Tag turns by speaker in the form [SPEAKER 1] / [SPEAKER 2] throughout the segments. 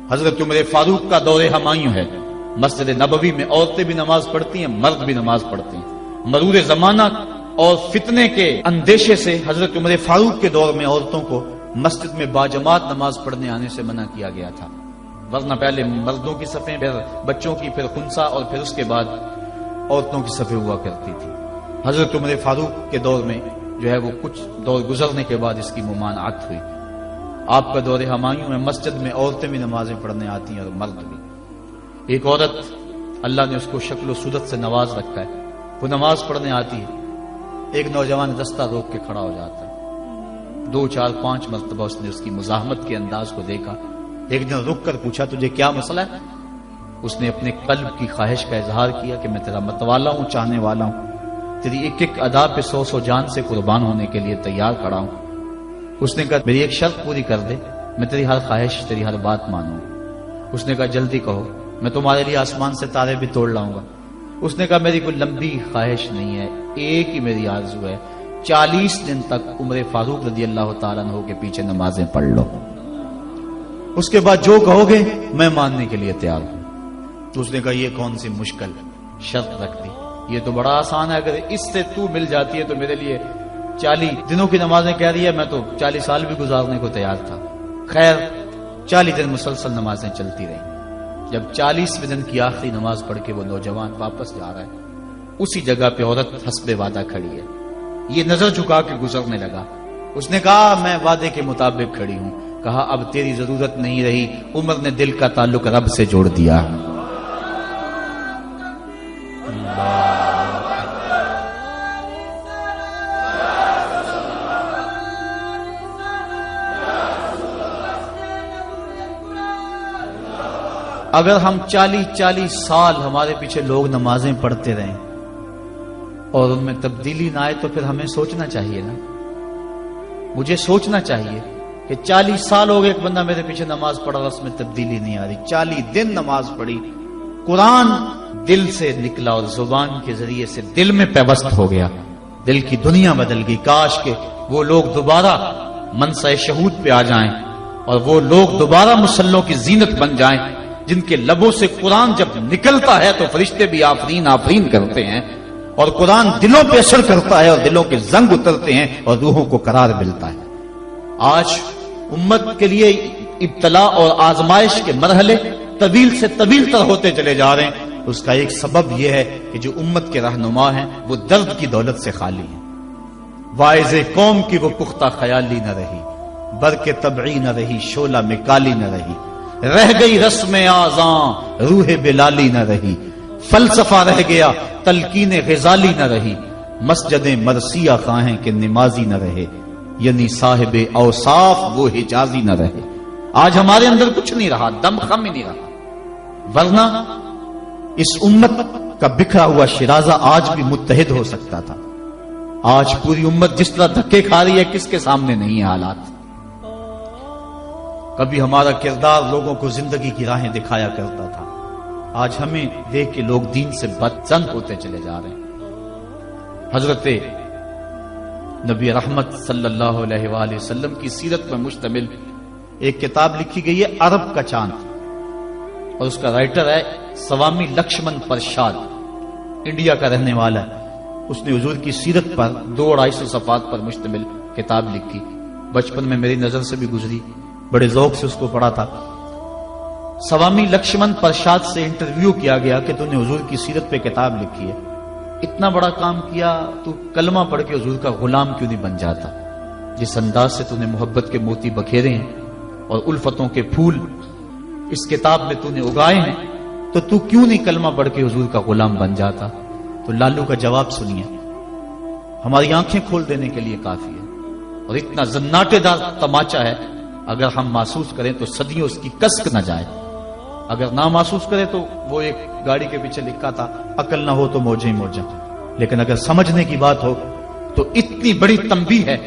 [SPEAKER 1] حضرت عمر فاروق کا دور ہمایوں ہے، مسجد نبوی میں عورتیں بھی نماز پڑھتی ہیں، مرد بھی نماز پڑھتے ہیں۔ مرور زمانہ اور فتنے کے اندیشے سے حضرت عمر فاروق کے دور میں عورتوں کو مسجد میں باجماعت نماز پڑھنے آنے سے منع کیا گیا تھا، ورنہ پہلے مردوں کی صفیں، پھر بچوں کی، پھر خنسا، اور پھر اس کے بعد عورتوں کی صفیں ہوا کرتی تھی۔ حضرت عمر فاروق کے دور میں جو ہے وہ کچھ دور گزرنے کے بعد اس کی ممانعت ہوئی۔ آپ کا دور ہمایوں میں مسجد میں عورتیں بھی نمازیں پڑھنے آتی ہیں اور مرد بھی۔ ایک عورت اللہ نے اس کو شکل و صورت سے نواز رکھا ہے، وہ نماز پڑھنے آتی ہے، ایک نوجوان رستہ روک کے کھڑا ہو جاتا ہے، 2 4 5 مرتبہ اس نے اس کی مزاحمت کے انداز کو دیکھا، ایک دن رک کر پوچھا تجھے کیا مسئلہ ہے؟ اس نے اپنے قلب کی خواہش کا اظہار کیا کہ میں تیرا متوالا ہوں، چاہنے والا ہوں، تیری ایک ایک ادا پہ 100 جان سے قربان ہونے کے لیے تیار کھڑا ہوں۔ اس نے کہا میری ایک شرط پوری کر دے، میں تیری ہر خواہش، تیری ہر بات مانوں۔ اس نے کہا جلدی کہو، میں تمہارے لیے آسمان سے تارے بھی توڑ لاؤں گا۔ اس نے کہا میری کوئی لمبی خواہش نہیں ہے، ایک ہی میری آرزو ہے، 40 دن تک عمر فاروق رضی اللہ تعالیٰ عنہ کے پیچھے نمازیں پڑھ لو، اس کے بعد جو کہو گے میں ماننے کے لیے تیار ہوں۔ تو اس نے کہا یہ کون سی مشکل شرط رکھ دی، یہ تو بڑا آسان ہے، اگر اس سے تو مل جاتی ہے تو میرے لیے 40 دنوں کی نمازیں کہہ رہی ہے، میں تو 40 سال بھی گزارنے کو تیار تھا۔ خیر 40 دن مسلسل نمازیں چلتی رہیں۔ جب 40ویں دن کی آخری نماز پڑھ کے وہ نوجوان واپس جا رہا ہے، اسی جگہ پہ عورت حسب وعدہ کھڑی ہے، یہ نظر جھکا کے گزرنے لگا۔ اس نے کہا میں وعدے کے مطابق کھڑی ہوں۔ کہا اب تیری ضرورت نہیں رہی، عمر نے دل کا تعلق رب سے جوڑ دیا۔ اگر ہم 40 سال ہمارے پیچھے لوگ نمازیں پڑھتے رہیں اور ان میں تبدیلی نہ آئے تو پھر ہمیں سوچنا چاہیے نا، مجھے سوچنا چاہیے کہ 40 سال ہو گئے ایک بندہ میرے پیچھے نماز پڑھا، اس میں تبدیلی نہیں آ رہی، 40 دن نماز پڑھی، قرآن دل سے نکلا اور زبان کے ذریعے سے دل میں پیوست ہو گیا، دل کی دنیا بدل گئی۔ کاش کہ وہ لوگ دوبارہ منصہ شہود پہ آ جائیں اور وہ لوگ دوبارہ مصلوں کی زینت بن جائیں، جن کے لبوں سے قرآن جب نکلتا ہے تو فرشتے بھی آفرین آفرین کرتے ہیں، اور قرآن دلوں پہ اثر کرتا ہے اور دلوں کے زنگ اترتے ہیں اور روحوں کو قرار ملتا ہے۔ آج امت کے لیے ابتلا اور آزمائش کے مرحلے طویل سے طویل تر ہوتے چلے جا رہے ہیں، اس کا ایک سبب یہ ہے کہ جو امت کے رہنما ہیں وہ درد کی دولت سے خالی ہیں۔ واعظ قوم کی وہ پختہ خیالی نہ رہی، برق طبعی نہ رہی، شعلہ میں کالی نہ رہی، رہ گئی رسم آذاں روح بلالی نہ رہی، فلسفہ رہ گیا تلقین غزالی نہ رہی، مسجد مرثیہ خواہیں کہ نمازی نہ رہے، یعنی صاحب اوصاف وہ حجازی نہ رہے۔ آج ہمارے اندر کچھ نہیں رہا، دم خم ہی نہیں رہا، ورنہ اس امت کا بکھرا ہوا شرازہ آج بھی متحد ہو سکتا تھا۔ آج پوری امت جس طرح دھکے کھا رہی ہے، کس کے سامنے نہیں ہے حالات۔ کبھی ہمارا کردار لوگوں کو زندگی کی راہیں دکھایا کرتا تھا، آج ہمیں دیکھ کے لوگ دین سے بدزن ہوتے چلے جا رہے ہیں۔ حضرت نبی رحمت صلی اللہ علیہ وآلہ وسلم کی سیرت پر مشتمل ایک کتاب لکھی گئی ہے عرب کا چاند، اور اس کا رائٹر ہے سوامی لکشمن پرشاد، انڈیا کا رہنے والا ہے۔ اس نے حضور کی سیرت پر 200-250 صفحات پر مشتمل کتاب لکھی، بچپن میں میری نظر سے بھی گزری، بڑے ذوق سے اس کو پڑھا تھا۔ سوامی لکشمن پرشاد سے انٹرویو کیا گیا کہ تو نے حضور کی سیرت پہ کتاب لکھی ہے، اتنا بڑا کام کیا، تو کلمہ پڑھ کے حضور کا غلام کیوں نہیں بن جاتا؟ جس انداز سے تو نے محبت کے موتی بکھیرے ہیں اور الفتوں کے پھول اس کتاب میں تو نے اگائے ہیں، تو کیوں نہیں کلمہ پڑھ کے حضور کا غلام بن جاتا؟ تو لالو کا جواب سنیے، ہماری آنکھیں کھول دینے کے لیے کافی ہے، اور اتنا زناٹے دار تماچا ہے، اگر ہم محسوس کریں تو صدیوں اس کی کسک نہ جائے، اگر نہ محسوس کریں تو وہ ایک گاڑی کے پیچھے لکھا تھا عقل نہ ہو تو موجیں ہی موجیں، لیکن اگر سمجھنے کی بات ہو تو اتنی بڑی تنبیہ ہے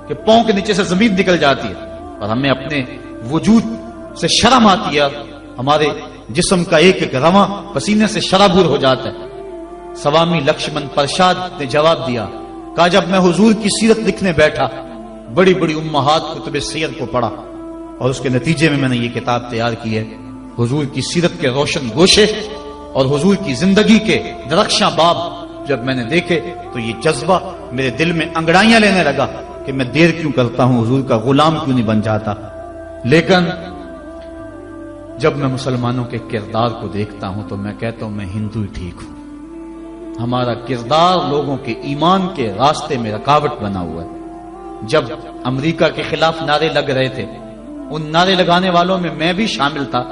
[SPEAKER 1] کہ پاؤں کے نیچے سے زمین نکل جاتی ہے اور ہمیں اپنے وجود سے شرم آتی ہے، ہمارے جسم کا ایک ایک رواں پسینے سے شرابور ہو جاتا ہے۔ سوامی لکشمن پرشاد نے جواب دیا، کہا جب میں حضور کی سیرت لکھنے بیٹھا، بڑی بڑی امہات کتب سیر کو پڑھا، اور اس کے نتیجے میں نے یہ کتاب تیار کی ہے حضور کی سیرت کے روشن گوشے اور حضور کی زندگی کے درخشاں باب جب میں نے دیکھے تو یہ جذبہ میرے دل میں انگڑائیاں لینے لگا کہ میں دیر کیوں کرتا ہوں، حضور کا غلام کیوں نہیں بن جاتا۔ لیکن جب میں مسلمانوں کے کردار کو دیکھتا ہوں تو میں کہتا ہوں میں ہندو ہی ٹھیک ہوں۔ ہمارا کردار لوگوں کے ایمان کے راستے میں رکاوٹ بنا ہوا ہے۔ جب امریکہ کے خلاف نعرے لگ رہے تھے، ان نعرے لگانے والوں میں میں بھی شامل تھا،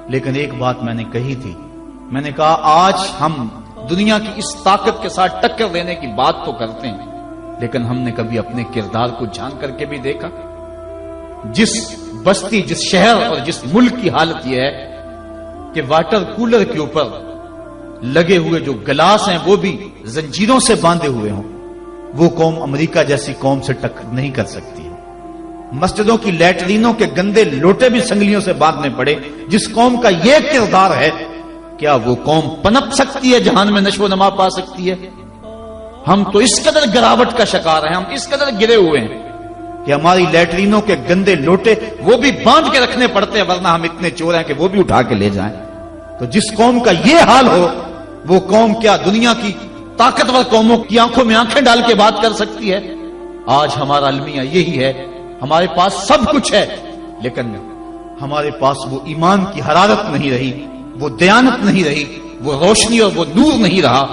[SPEAKER 1] لیکن ایک بات میں نے کہی تھی، میں نے کہا آج ہم دنیا کی اس طاقت کے ساتھ ٹکر دینے کی بات تو کرتے ہیں، لیکن ہم نے کبھی اپنے کردار کو جھانک کر کے بھی دیکھا؟ جس بستی، جس شہر اور جس ملک کی حالت یہ ہے کہ واٹر کولر کے اوپر لگے ہوئے جو گلاس ہیں وہ بھی زنجیروں سے باندھے ہوئے ہوں، وہ قوم امریکہ جیسی قوم سے ٹکر نہیں کر سکتی ہے۔ مسجدوں کی لیٹرینوں کے گندے لوٹے بھی سنگلیوں سے باندھنے پڑے، جس قوم کا یہ کردار ہے، کیا وہ قوم پنپ سکتی ہے، جہان میں نشو و نما پا سکتی ہے؟ ہم تو اس قدر گراوٹ کا شکار ہیں، ہم اس قدر گرے ہوئے ہیں کہ ہماری لیٹرینوں کے گندے لوٹے وہ بھی باندھ کے رکھنے پڑتے ہیں، ورنہ ہم اتنے چور ہیں کہ وہ بھی اٹھا کے لے جائیں۔ تو جس قوم کا یہ حال ہو، وہ قوم کیا دنیا کی طاقتور قوموں کی آنکھوں میں آنکھیں ڈال کے بات کر سکتی ہے؟ آج ہمارا المیہ یہی ہے، ہمارے پاس سب کچھ ہے، لیکن ہمارے پاس وہ ایمان کی حرارت نہیں رہی، وہ دیانت نہیں رہی، وہ روشنی اور وہ نور نہیں رہا،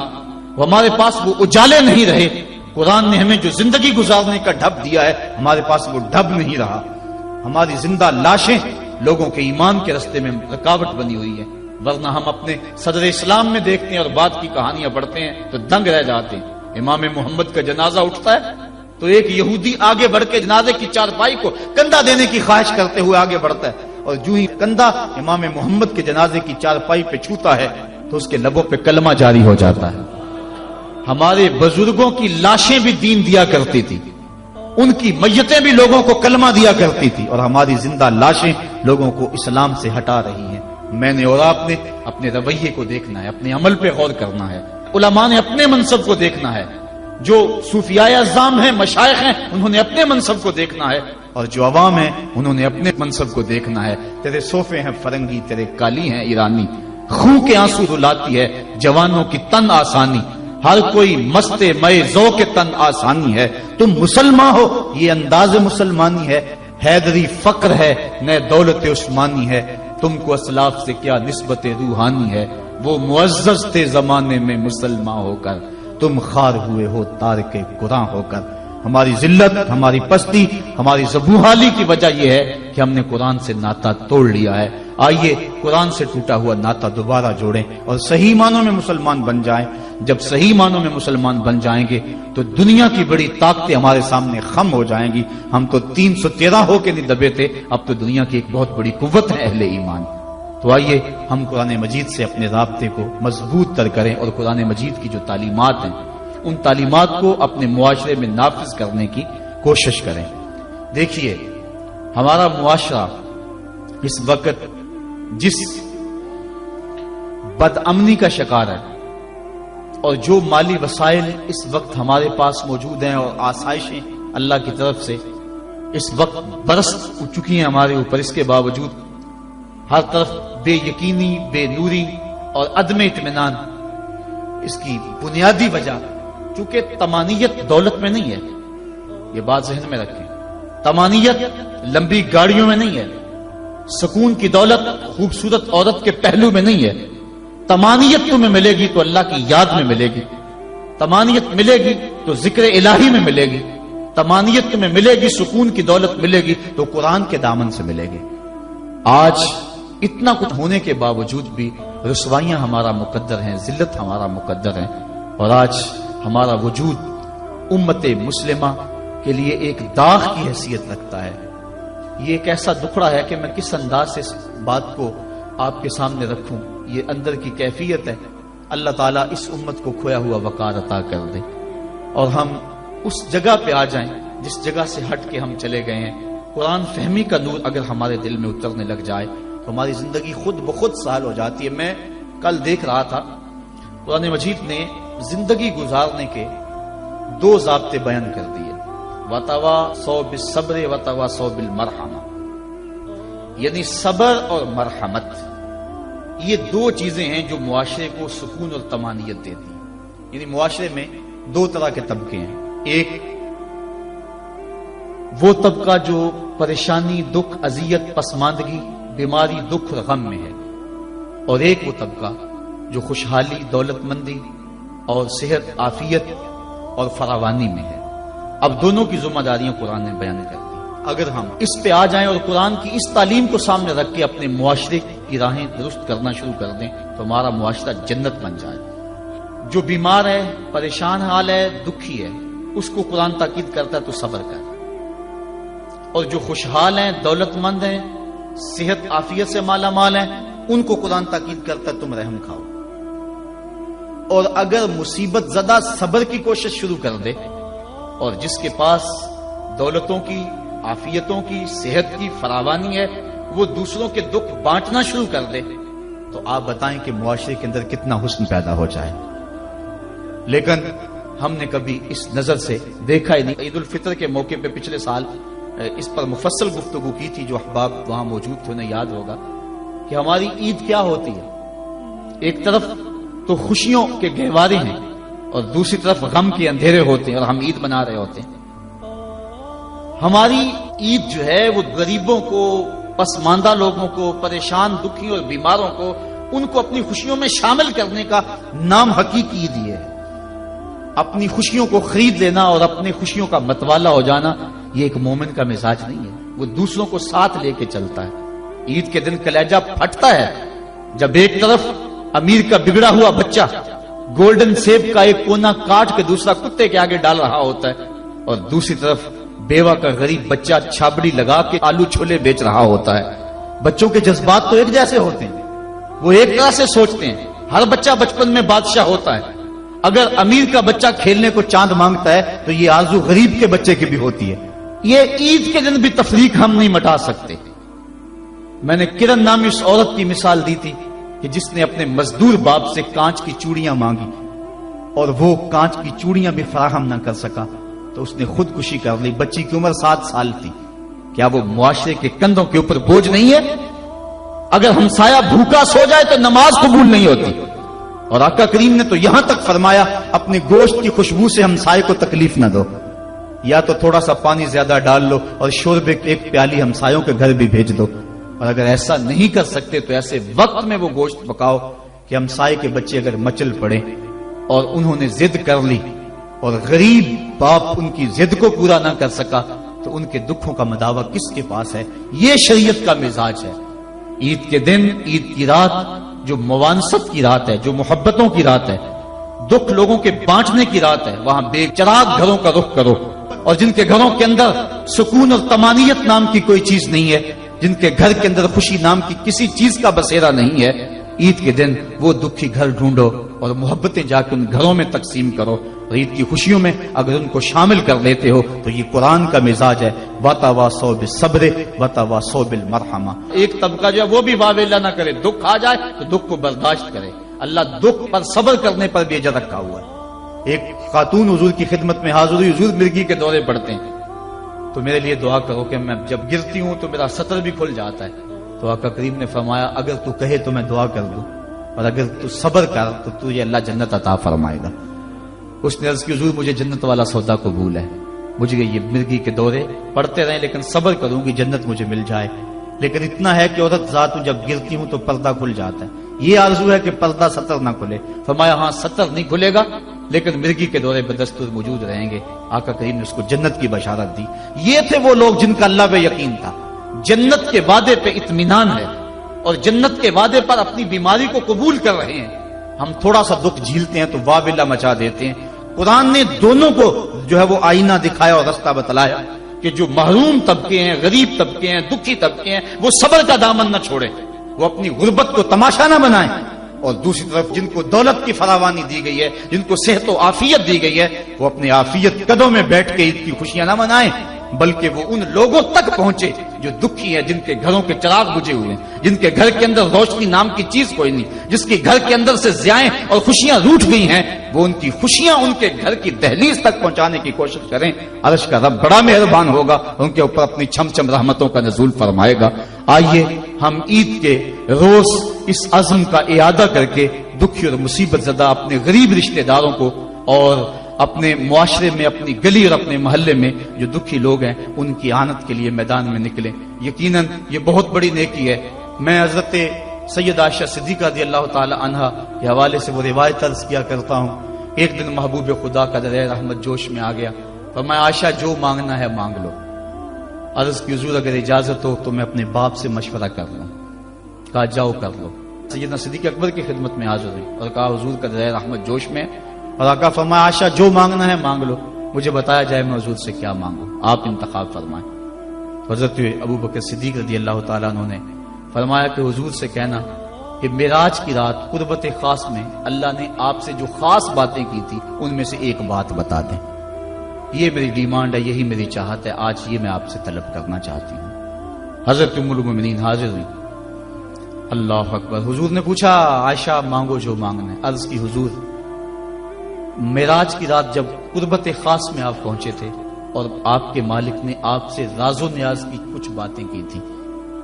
[SPEAKER 1] وہ ہمارے پاس وہ اجالے نہیں رہے۔ قرآن نے ہمیں جو زندگی گزارنے کا ڈھب دیا ہے، ہمارے پاس وہ ڈھب نہیں رہا۔ ہماری زندہ لاشیں لوگوں کے ایمان کے راستے میں رکاوٹ بنی ہوئی ہے، ورنہ ہم اپنے صدر اسلام میں دیکھتے ہیں اور بعد کی کہانیاں پڑھتے ہیں تو دنگ رہ جاتے ہیں۔ امام محمد کا جنازہ اٹھتا ہے تو ایک یہودی آگے بڑھ کے جنازے کی چارپائی کو کندھا دینے کی خواہش کرتے ہوئے آگے بڑھتا ہے، اور جو ہی کندھا امام محمد کے جنازے کی چارپائی پہ چھوتا ہے تو اس کے لبوں پہ کلمہ جاری ہو جاتا ہے۔ ہمارے بزرگوں کی لاشیں بھی دین دیا کرتی تھی، ان کی میتیں بھی لوگوں کو کلمہ دیا کرتی تھی، اور ہماری زندہ لاشیں لوگوں کو اسلام سے ہٹا رہی ہیں۔ میں نے اور آپ نے اپنے رویے کو دیکھنا ہے، اپنے عمل پہ غور کرنا ہے۔ علماء نے اپنے منصب کو دیکھنا ہے، جو صوفیاء اعظام ہیں، مشائخ ہیں، انہوں نے اپنے منصب کو دیکھنا ہے، اور جو عوام ہیں انہوں نے اپنے منصب کو دیکھنا ہے۔ تیرے صوفے ہیں فرنگی، تیرے کالی ہیں ایرانی، خون کے آنسو رلاتی ہے جوانوں کی تن آسانی، ہر کوئی مست مئے ذوق تن آسانی ہے۔ تم مسلمان ہو یہ انداز مسلمانی ہے، حیدری فقر ہے نئے دولت عثمانی ہے، تم کو اسلاف سے کیا نسبت روحانی ہے، وہ معزز تھے زمانے میں مسلمان ہو کر، تم خار ہوئے ہو تارک قرآن ہو کر۔ ہماری ذلت، ہماری پستی، ہماری زبوحالی کی وجہ یہ ہے کہ ہم نے قرآن سے ناطا توڑ لیا ہے۔ آئیے قرآن سے ٹوٹا ہوا ناطا دوبارہ جوڑیں اور صحیح معنوں میں مسلمان بن جائیں۔ جب صحیح معنوں میں مسلمان بن جائیں گے تو دنیا کی بڑی طاقتیں ہمارے سامنے خم ہو جائیں گی۔ ہم تو 313 ہو کے نہیں دبے تھے، اب تو دنیا کی ایک بہت بڑی قوت ہے اہل ایمان۔ تو آئیے ہم قرآن مجید سے اپنے رابطے کو مضبوط تر کریں اور قرآن مجید کی جو تعلیمات ہیں ان تعلیمات کو اپنے معاشرے میں نافذ کرنے کی کوشش کریں۔ دیکھیے ہمارا معاشرہ اس وقت جس بد امنی کا شکار ہے، اور جو مالی وسائل اس وقت ہمارے پاس موجود ہیں اور آسائشیں اللہ کی طرف سے اس وقت برس چکی ہیں ہمارے اوپر، اس کے باوجود ہر طرف بے یقینی، بے نوری اور عدم اطمینان۔ اس کی بنیادی وجہ چونکہ طمانیت دولت میں نہیں ہے، یہ بات ذہن میں رکھیں، طمانیت لمبی گاڑیوں میں نہیں ہے، سکون کی دولت خوبصورت عورت کے پہلو میں نہیں ہے۔ طمانیت تمہیں ملے گی تو اللہ کی یاد میں ملے گی، طمانیت ملے گی تو ذکر الہی میں ملے گی، طمانیت تمہیں ملے گی، سکون کی دولت ملے گی تو قرآن کے دامن سے ملے گی۔ آج اتنا کچھ ہونے کے باوجود بھی رسوائیاں ہمارا مقدر ہیں، ذلت ہمارا مقدر ہے، اور آج ہمارا وجود امت مسلمہ کے لیے ایک داغ کی حیثیت رکھتا ہے۔ یہ ایک ایسا دکھڑا ہے کہ میں کس انداز سے اس بات کو آپ کے سامنے رکھوں، یہ اندر کی کیفیت ہے۔ اللہ تعالیٰ اس امت کو کھویا ہوا وقار عطا کر دے اور ہم اس جگہ پہ آ جائیں جس جگہ سے ہٹ کے ہم چلے گئے ہیں۔ قرآن فہمی کا نور اگر ہمارے دل میں اترنے لگ جائے تو ہماری زندگی خود بخود سہل ہو جاتی ہے۔ میں کل دیکھ رہا تھا قرآن مجید نے زندگی گزارنے کے 2 ضابطے بیان کر دیے، وَتَوَاصَوْا بِالصَّبْرِ وَتَوَاصَوْا بِالْمَرْحَمَةِ، یعنی صبر اور مرحمت۔ یہ دو چیزیں ہیں جو معاشرے کو سکون اور طمانینت دیتی ہیں. یعنی معاشرے میں دو طرح کے طبقے ہیں. ایک وہ طبقہ جو پریشانی، دکھ، اذیت، پسماندگی، بیماری، دکھ اور غم میں ہے، اور ایک وہ طبقہ جو خوشحالی، دولت مندی اور صحت، عافیت اور فراوانی میں ہے. اب دونوں کی ذمہ داریاں قرآن نے بیان کر دی. اگر ہم اس پہ آ جائیں اور قرآن کی اس تعلیم کو سامنے رکھ کے اپنے معاشرے کی راہیں درست کرنا شروع کر دیں تو ہمارا معاشرہ جنت بن جائے. جو بیمار ہے، پریشان حال ہے، دکھی ہے، اس کو قرآن تاکید کرتا ہے تو صبر کر. اور جو خوشحال ہیں، دولت مند ہیں، صحت عافیت سے مالا مال ہیں، ان کو قرآن تاکید کرتا ہے تم رحم کھاؤ. اور اگر مصیبت زدہ صبر کی کوشش شروع کر دے، اور جس کے پاس دولتوں کی، عافیتوں کی، صحت کی فراوانی ہے، وہ دوسروں کے دکھ بانٹنا شروع کر دے، تو آپ بتائیں کہ معاشرے کے اندر کتنا حسن پیدا ہو جائے. لیکن ہم نے کبھی اس نظر سے دیکھا ہی نہیں. عید الفطر کے موقع پہ پچھلے سال اس پر مفصل گفتگو کی تھی. جو احباب وہاں موجود تھے انہیں یاد ہوگا کہ ہماری عید کیا ہوتی ہے. ایک طرف تو خوشیوں کے گہوارے ہیں اور دوسری طرف غم کے اندھیرے ہوتے ہیں اور ہم عید منا رہے ہوتے ہیں. ہماری عید جو ہے وہ غریبوں کو، پسماندہ لوگوں کو، پریشان، دکھی اور بیماروں کو، ان کو اپنی خوشیوں میں شامل کرنے کا نام حقیقی عید ہے. اپنی خوشیوں کو خرید لینا اور اپنی خوشیوں کا متوالا ہو جانا یہ ایک مومن کا مزاج نہیں ہے. وہ دوسروں کو ساتھ لے کے چلتا ہے. عید کے دن کلیجہ پھٹتا ہے جب ایک طرف امیر کا بگڑا ہوا بچہ گولڈن سیب کا ایک کونا کاٹ کے دوسرا کتے کے آگے ڈال رہا ہوتا ہے، اور دوسری طرف بیوہ کا غریب بچہ چھابڑی لگا کے آلو چھولے بیچ رہا ہوتا ہے. بچوں کے جذبات تو ایک جیسے ہوتے ہیں، وہ ایک طرح سے سوچتے ہیں. ہر بچہ بچپن میں بادشاہ ہوتا ہے. اگر امیر کا بچہ کھیلنے کو چاند مانگتا ہے تو یہ آرزو غریب کے بچے کی بھی ہوتی ہے. یہ عید کے دن بھی تفریق ہم نہیں مٹا سکتے. میں نے کرن نامی اس عورت کی مثال دی تھی کہ جس نے اپنے مزدور باپ سے کانچ کی چوڑیاں مانگی اور وہ کانچ کی چوڑیاں بھی فراہم نہ کر سکا تو اس نے خودکشی کر لی. بچی کی عمر 7 سال تھی. کیا وہ معاشرے کے کندھوں کے اوپر بوجھ نہیں ہے؟ اگر ہمسایہ بھوکا سو جائے تو نماز قبول نہیں ہوتی. اور آقا کریم نے تو یہاں تک فرمایا اپنے گوشت کی خوشبو سے ہمسائے کو تکلیف نہ دو. یا تو تھوڑا سا پانی زیادہ ڈال لو اور شوربے ایک پیالی ہمسایوں کے گھر بھی بھیج دو. اور اگر ایسا نہیں کر سکتے تو ایسے وقت میں وہ گوشت پکاؤ کہ ہمسائے کے بچے اگر مچل پڑے اور انہوں نے ضد کر لی اور غریب باپ ان کی ضد کو پورا نہ کر سکا تو ان کے دکھوں کا مداوع کس کے پاس ہے؟ یہ شریعت کا مزاج ہے. عید کے دن، عید کی رات جو موانست کی رات ہے، جو محبتوں کی رات ہے، دکھ لوگوں کے بانٹنے کی رات ہے، وہاں بے چراغ گھروں کا رخ کرو. اور جن کے گھروں کے اندر سکون اور طمانینت نام کی کوئی چیز نہیں ہے، جن کے گھر کے اندر خوشی نام کی کسی چیز کا بسیرا نہیں ہے، عید کے دن وہ دکھی گھر ڈھونڈو اور محبتیں جا کے ان گھروں میں تقسیم کرو. اور عید کی خوشیوں میں اگر ان کو شامل کر لیتے ہو تو یہ قرآن کا مزاج ہے. وَتَوَاصَوْا بِالصَّبْرِ وَتَوَاصَوْا بِالْمَرْحَمَةِ. ایک طبقہ جو ہے وہ بھی واویلا نہ کرے، دکھ آ جائے تو دکھ کو برداشت کرے. اللہ دکھ پر صبر کرنے پر بھی اجر رکھا ہوا ہے. ایک خاتون حضور کی خدمت میں حاضر ہوئی. حضور مرگی کے دورے پڑتے ہیں تو میرے لیے دعا کرو کہ میں جب گرتی ہوں تو میرا سطر بھی کھل جاتا ہے. تو آقا کریم نے فرمایا اگر تو کہے تو میں دعا کر دوں اور اگر تو صبر کر تو تجھے اللہ جنت عطا فرمائے گا. اس نے عرض کی حضور مجھے جنت والا سودا قبول ہے، مجھے یہ مرگی کے دورے پڑتے رہیں لیکن صبر کروں گی جنت مجھے مل جائے. لیکن اتنا ہے کہ عورت ذات ہوں جب گرتی ہوں تو پردہ کھل جاتا ہے. یہ آرزو ہے کہ پردہ سطر نہ کھلے. فرمایا ہاں سطر نہیں کھلے گا لیکن مرگی کے دورے بدستور موجود رہیں گے. آقا کریم نے اس کو جنت کی بشارت دی. یہ تھے وہ لوگ جن کا اللہ پہ یقین تھا. جنت کے وعدے پہ اطمینان ہے اور جنت کے وعدے پر اپنی بیماری کو قبول کر رہے ہیں. ہم تھوڑا سا دکھ جھیلتے ہیں تو واویلا مچا دیتے ہیں. قرآن نے دونوں کو جو ہے وہ آئینہ دکھایا اور رستہ بتلایا کہ جو محروم طبقے ہیں، غریب طبقے ہیں، دکھی طبقے ہیں، وہ صبر کا دامن نہ چھوڑیں، وہ اپنی غربت کو تماشا نہ بنائیں. اور دوسری طرف جن کو دولت کی فراوانی دی گئی ہے، جن کو صحت و عافیت دی گئی ہے، وہ اپنی عافیت قدوں میں بیٹھ کے عید کی خوشیاں نہ منائیں بلکہ وہ ان لوگوں تک پہنچے جو دکھی ہیں، جن کے گھروں کے چراغ بجھے ہوئے ہیں، جن کے گھر کے اندر روشنی نام کی چیز کوئی نہیں، جس کے گھر کے اندر سے ضیائیں اور خوشیاں روٹھ گئی ہیں، وہ ان کی خوشیاں ان کے گھر کی دہلیز تک پہنچانے کی کوشش کریں. عرش کا رب بڑا مہربان ہوگا، ان کے اوپر اپنی چھم چھم رحمتوں کا نزول فرمائے گا. آئیے ہم عید کے روز اس عزم کا اعادہ کر کے دکھی اور مصیبت زدہ اپنے غریب رشتہ داروں کو اور اپنے معاشرے میں، اپنی گلی اور اپنے محلے میں جو دکھی لوگ ہیں ان کی اعانت کے لیے میدان میں نکلیں. یقیناً یہ بہت بڑی نیکی ہے. میں حضرت سید عائشہ صدیقہ رضی اللہ تعالی عنہا کے حوالے سے وہ روایت عرض کیا کرتا ہوں. ایک دن محبوب خدا کا دریا رحمت جوش میں آ گیا. فرمایا عائشہ جو مانگنا ہے مانگ لو. عرض کی حضور اگر اجازت ہو تو میں اپنے باپ سے مشورہ کر لوں. کہا جاؤ کر لو. سیدنا صدیق اکبر کی خدمت میں حاضر ہوئی اور کہا حضور کا دریا رحمت جوش میں، اور آقا فرمایا عائشہ جو مانگنا ہے مانگ لو، مجھے بتایا جائے میں حضور سے کیا مانگوں، آپ انتخاب فرمائیں. حضرت ابو بکر صدیق رضی اللہ تعالیٰ عنہ نے فرمایا کہ حضور سے کہنا کہ معراج کی رات قربت خاص میں اللہ نے آپ سے جو خاص باتیں کی تھی ان میں سے ایک بات بتا دیں. یہ میری ڈیمانڈ ہے، یہی میری چاہت ہے، آج یہ میں آپ سے طلب کرنا چاہتی ہوں. حضرت ام المومنین حاضر ہوئی. اللہ اکبر. حضور نے پوچھا عائشہ مانگو جو مانگنا ہے. عرض کی حضور معراج کی رات جب قربت خاص میں آپ پہنچے تھے اور آپ کے مالک نے آپ سے راز و نیاز کی کچھ باتیں کی تھی،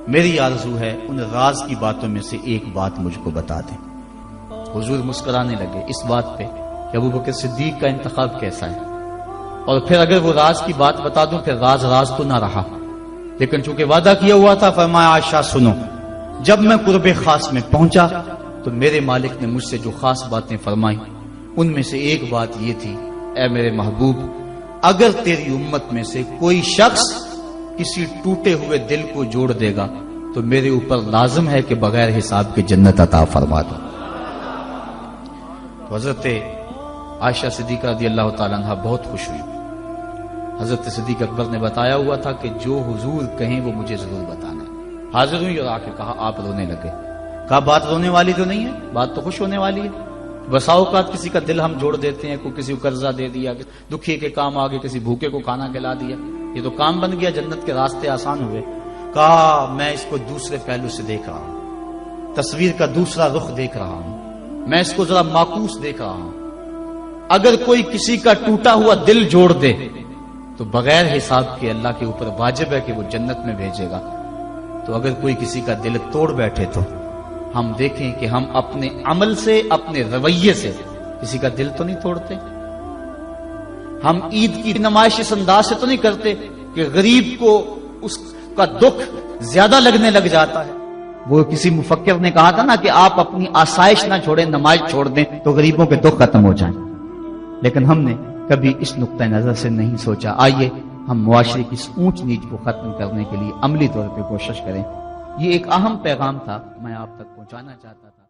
[SPEAKER 1] میری آرزو ہے ان راز کی باتوں میں سے ایک بات مجھ کو بتا دیں. حضور مسکرانے لگے اس بات پہ کہ ابو بکر صدیق کا انتخاب کیسا ہے، اور پھر اگر وہ راز کی بات بتا دوں پھر راز تو نہ رہا. لیکن چونکہ وعدہ کیا ہوا تھا، فرمایا عائشہ سنو، جب میں قرب خاص میں پہنچا تو میرے مالک نے مجھ سے جو خاص باتیں فرمائیں ان میں سے ایک بات یہ تھی، اے میرے محبوب اگر تیری امت میں سے کوئی شخص کسی ٹوٹے ہوئے دل کو جوڑ دے گا تو میرے اوپر لازم ہے کہ بغیر حساب کے جنت عطا فرما دو. تو حضرت عائشہ صدیقہ رضی اللہ تعالیٰ عنہ بہت خوش ہوئی. حضرت صدیق اکبر نے بتایا ہوا تھا کہ جو حضور کہیں وہ مجھے ضرور بتانا. حاضر ہوئی اور آ کے کہا. آپ رونے لگے. کہا بات رونے والی تو نہیں ہے، بات تو خوش ہونے والی ہے. بسا اوقات کسی کا دل ہم جوڑ دیتے ہیں، کوئی کسی کو قرضہ دے دیا، دکھی کے کام آگے کسی بھوکے کو کھانا کھلا دیا، یہ تو کام بن گیا، جنت کے راستے آسان ہوئے. کہا میں اس کو دوسرے پہلو سے دیکھ رہا ہوں، تصویر کا دوسرا رخ دیکھ رہا ہوں، میں اس کو ذرا معکوس دیکھ رہا ہوں. اگر کوئی کسی کا ٹوٹا ہوا دل جوڑ دے تو بغیر حساب کے اللہ کے اوپر واجب ہے کہ وہ جنت میں بھیجے گا. تو اگر کوئی کسی کا دل توڑ بیٹھے تو ہم دیکھیں کہ ہم اپنے عمل سے، اپنے رویے سے کسی کا دل تو نہیں توڑتے. ہم عید کی نمائش اس انداز سے تو نہیں کرتے کہ غریب کو اس کا دکھ زیادہ لگنے لگ جاتا ہے. وہ کسی مفکر نے کہا تھا نا کہ آپ اپنی آسائش نہ چھوڑیں، نماز چھوڑ دیں تو غریبوں کے دکھ ختم ہو جائیں. لیکن ہم نے کبھی اس نقطہ نظر سے نہیں سوچا. آئیے ہم معاشرے کی اس اونچ نیچ کو ختم کرنے کے لیے عملی طور پہ کوشش کریں. یہ ایک اہم پیغام تھا، میں آپ تک پہنچانا چاہتا تھا.